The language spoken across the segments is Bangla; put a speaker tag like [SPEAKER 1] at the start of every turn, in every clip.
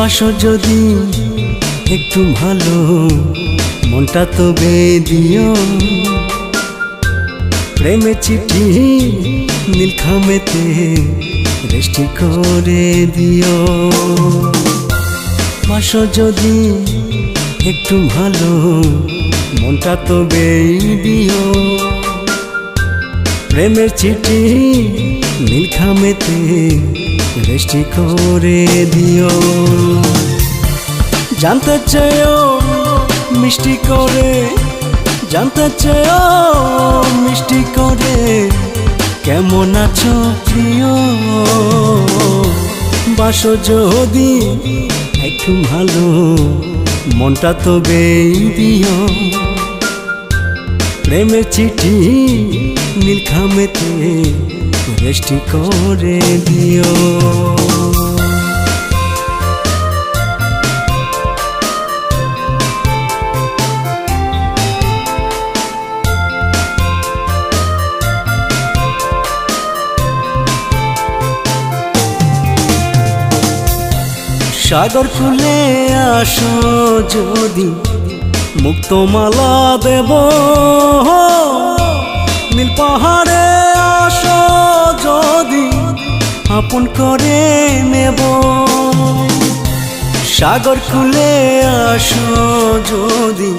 [SPEAKER 1] বাসো যদি একটু ভালো, মনটা তবে দিও। প্রেমের চিঠি নীলখামেতে রেস্টি করে দিও। বাসো যদি একটু ভালো, মনটা তবে দিও। প্রেমের চিঠি নীলখামেতে রেস্টি করে দিও। জানতে চেয়েও মিষ্টি করে, জানতে চেয়েও মিষ্টি করে, কেমন আছো প্রিয়। বাসো যদি একটু ভালো, মনটা তবে দিও। প্রেমের চিঠি নীলখামেতে রেস্টি করে দিও। সাগর খুলে আসো যদি, মুক্তমালা দেব। নীল পাহাড়ে আসো যদি, আপন করে নেব। সাগর খুলে আসো যদি,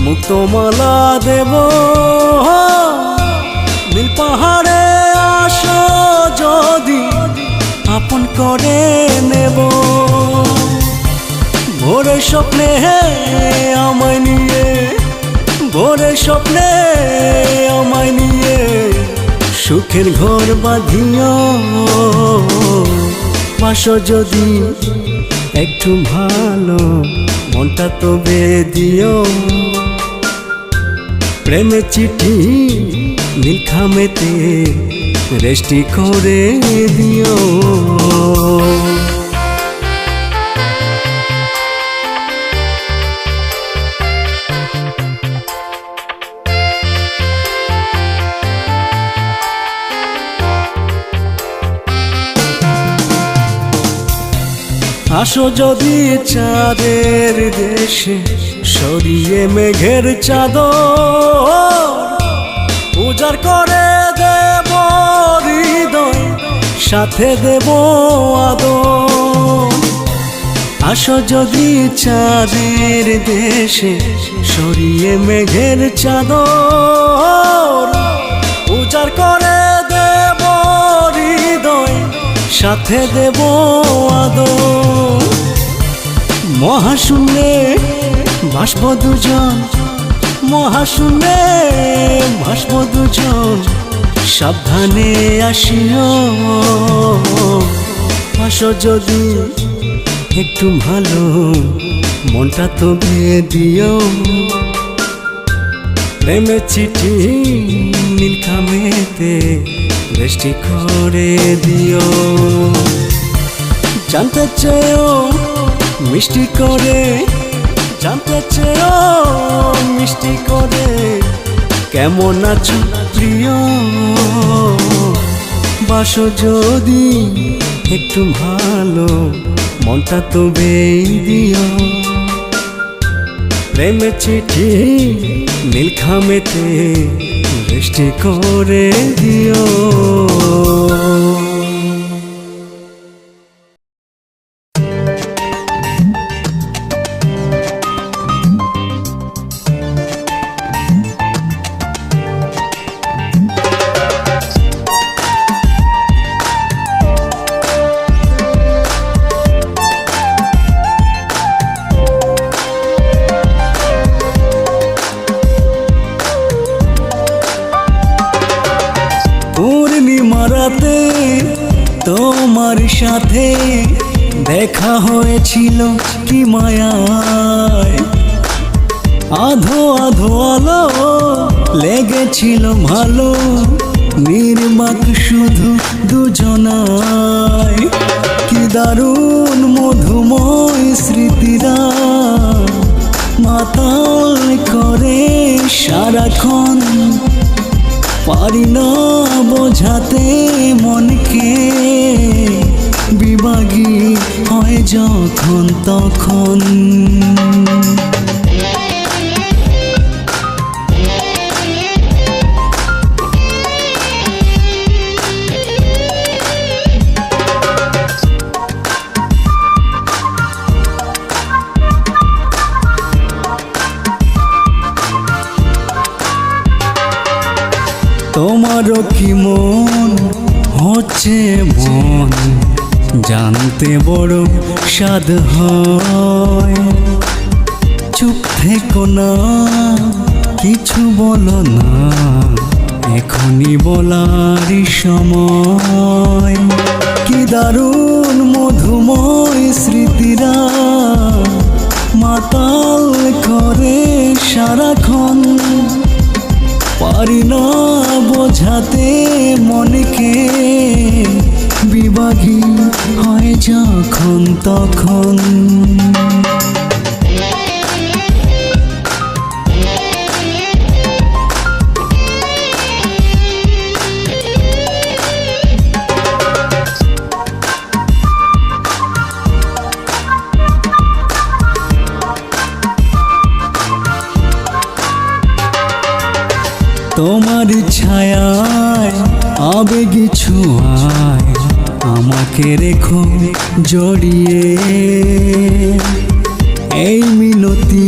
[SPEAKER 1] মুক্তমালা দেব। নীল পাহাড়ে আসো যদি, আপন করে নেব। ভোরের স্বপ্নে আমায় নিয়ে, ভোরের স্বপ্নে আমায় নিয়ে, সুখের ঘর বাঁধিও। বাসো যদি একটু ভালো, মনটা তবে দিও। প্রেমের চিঠি নীলখামেতে রেস্টি করে দিও। আসো যদি চাঁদের দেশে, সরিয়ে মেঘের চাদর, উজাড় করে দেব হৃদয়, সাথে দেব আদর। আসো যদি চাঁদের দেশে, সরিয়ে মেঘের চাদর, উজাড় করে দেব হৃদয়, সাথে দেব আদর। মহাশূন্যে ভাসব দুজন, মহাশূন্যে ভাসব দুজন, সাবধানে আসিও। বাসো যদি একটু ভালো, মনটা তবে দিও। প্রেমের চিঠি নীলখামেতে রেস্টি করে দিও। জানতে চেয়েও মিষ্টি করে, জানতে চেয়েও মিষ্টি করে, কেমন আছো প্রিয়। বাসো যদি একটু ভালো, মনটা তবে দিও। প্রেমের চিঠি নীলখামেতে রেস্টি করে দিও। পূর্ণিমারাতে তোমার সাথে দেখা হয়েছিল কি মায়ায়। আধো আধো আলো লেগেছিল ভালো, নির্বাক শুধু দুজনায়। কি দারুণ মধুময় স্মৃতিরা মাতাল করে সারাক্ষণ। পারি না বোঝাতে মনকে, বিভাগী হয় যখন তখন। তোমারও কি মন হচ্ছে মন জানতে বড় স্বাদ হয়। চুপ থেকো না, কিছু বলো না, এখনই বলারই সময়। কি দারুণ মধুময় স্মৃতিরা মাতাল করে সারাক্ষণ। পারি না বোঝাতে মনকে, বিভাগী হয় যখন তখন। তোমার ছায়ায় আবেগী ছোঁয়ায় আমাকে রেখো জড়িয়ে। এই মিনতি